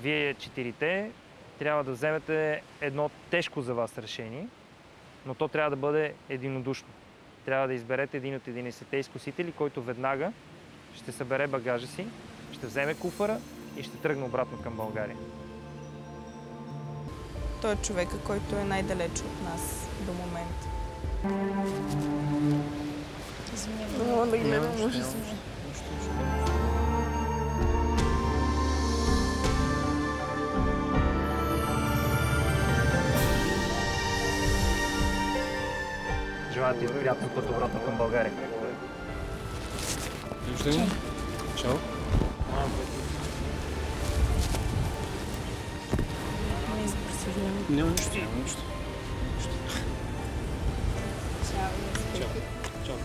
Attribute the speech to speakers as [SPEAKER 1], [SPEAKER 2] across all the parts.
[SPEAKER 1] Вие четирите трябва да вземете едно тежко за вас решение, но то трябва да бъде единодушно. Трябва да изберете един от 11-те изкусители, който веднага ще събере багажа си, ще вземе куфара и ще тръгне обратно към България.
[SPEAKER 2] Той е човека, който е най-далеч от нас до момента.
[SPEAKER 3] Не мога да гледам, може да се.
[SPEAKER 1] Желая ти приятен път обратно към България.
[SPEAKER 4] Чао. Няма нищо. Чао.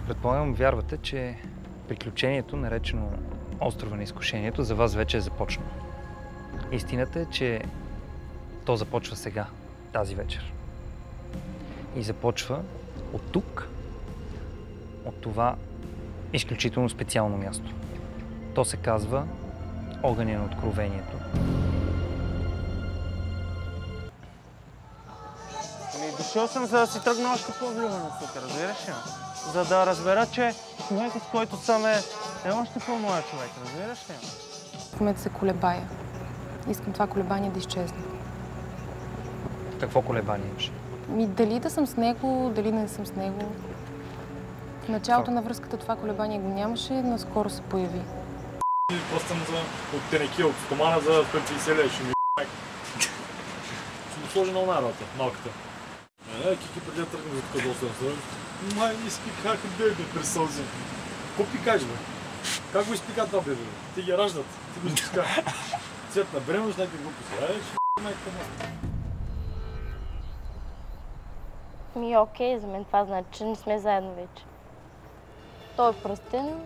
[SPEAKER 1] Предполагам, вярвате, че приключението, наречено Острова на изкушението, за вас вече е започнало. Истината е, че то започва сега, тази вечер. И започва от тук, от това изключително специално място. То се казва Огъня на откровението.
[SPEAKER 5] Дошъл съм, за да си тръгна още по-влюбено тук, разбираш ли? За да разбера, че човекът, с който съм е още по-моя човек, разбираш ли?
[SPEAKER 6] В момента се колебая. Искам това колебание да изчезне.
[SPEAKER 1] Какво колебание имаш?
[SPEAKER 6] Дали да съм с него, дали не съм с него. В началото на връзката това колебание го нямаше, наскоро се появи.
[SPEAKER 4] Просто съм от тенеки, от стомана за 150 лева, ще ми ще му сложи на една работа, малката. Кики преди да тръгне за тук доста на май изпикаха бебе през сълзи. Какво пикаш, бе? Как го изпика това бебе? Те ги раждат, ти го изпика. Цвет на бременност, някакви глупости. Майка
[SPEAKER 3] Ми окей, за мен това значи, че не сме заедно вече. Той е пръстен.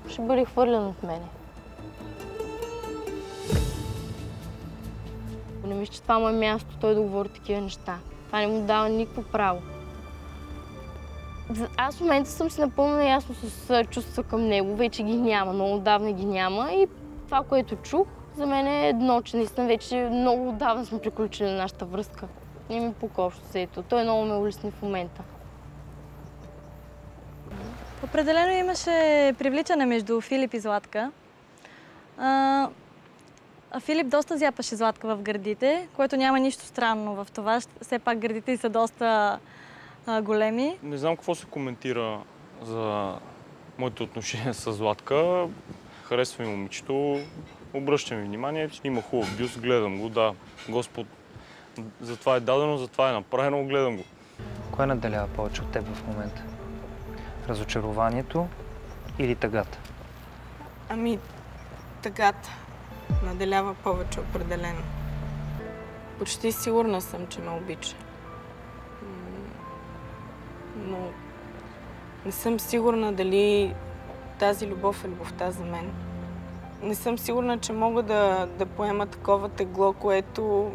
[SPEAKER 3] Ще бъде хвърлен от мене. Не мисля, че това му е място, той да говори такива неща. Това не му дава никакво право. Аз в момента съм си напълно наясно с чувства към него. Вече ги няма, много отдавна ги няма. И това, което чух, за мен е едно, че наистина вече много отдавна сме приключили на нашата връзка. Не ми пука общо сето. Той много ме улесни в момента.
[SPEAKER 7] Определено имаше привличане между Филип и Златка. Филип доста зяпаше Златка в гърдите, което няма нищо странно в това. Все пак гърдите са доста големи.
[SPEAKER 4] Не знам какво се коментира за моите отношения с Златка. Харесва ми момичето, обръща ми внимание, има хубав бюст, гледам го, да. Господ, затова е дадено, затова е направено, гледам го.
[SPEAKER 1] Кое наделява повече от теб в момента? Разочарованието или тъгата?
[SPEAKER 2] Ами, тъгата наделява повече определено. Почти сигурна съм, че ме обича. Но не съм сигурна дали тази любов е любовта за мен. Не съм сигурна, че мога да поема такова тегло, което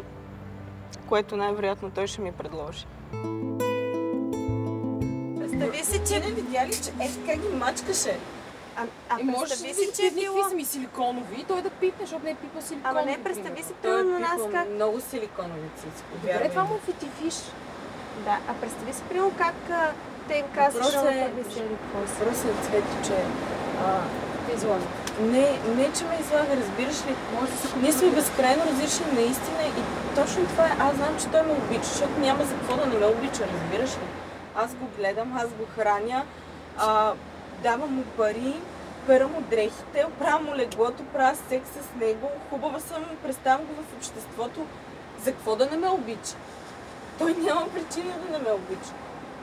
[SPEAKER 2] най-вероятно той ще ми предложи. Представи си, че не видя ли, че как ги мачкаше?
[SPEAKER 6] Представи си, че е била... Какви са силиконови, той да пипне, защото не е пипа силиконови.
[SPEAKER 2] Ама не, представи си това на нас как...
[SPEAKER 6] Много силиконови цици. Добре, това му фетифиш.
[SPEAKER 2] Да, а представи си, примерно, как те им казваш,
[SPEAKER 6] Въпросът е, Цвети, че Излага.
[SPEAKER 2] Не, че ме излага, разбираш ли? Ние сме безкрайно различни наистина и точно това е. Аз знам, че той ме обича, защото няма за какво да не ме обича, разбираш ли? Аз го гледам, аз го храня, давам му пари, пера му дрехите, оправям му леглото, правя секс с него, хубава съм, представям го в обществото. За какво да не ме обича? Той няма причина да не ме обича.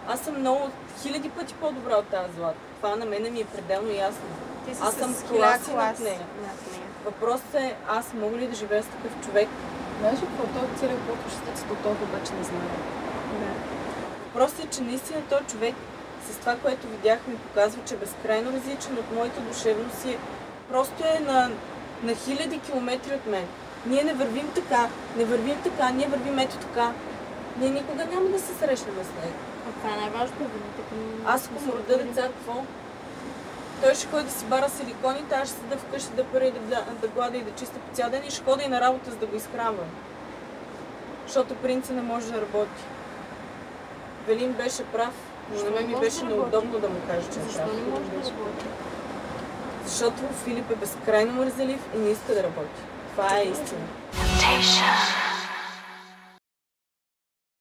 [SPEAKER 2] Аз съм много, хиляди пъти по-добра от тази Злата. Това на мене ми е пределно ясно. Аз съм класи над нея. Въпросът е, аз мога ли да живея с такъв човек?
[SPEAKER 6] Знаеш ли какво? Той целият плод обществото толкова обаче не знае.
[SPEAKER 2] Въпросът е, че наистина този човек с това, което видях, ми показва, че е безкрайно различен от моята душевност и просто е на хиляди километри от мен. Ние не вървим така, ние вървим ето така. Ние никога няма да се срещнем с него.
[SPEAKER 3] Това е най-важното.
[SPEAKER 2] Аз ако му рода деца, какво? Той ще ходи да си бара силиконите, аз ще седа вкъщи да пера и да глада и да чиста по цял ден и ще хода и на работа, за да го изхранвам. Защото принца не може да работи. Велин беше прав, но на мен ми беше неудобно да му кажа, че е прав.
[SPEAKER 3] Защо не може да работи?
[SPEAKER 2] Защото Филип е безкрайно мързелив и не иска да работи. Това е истина.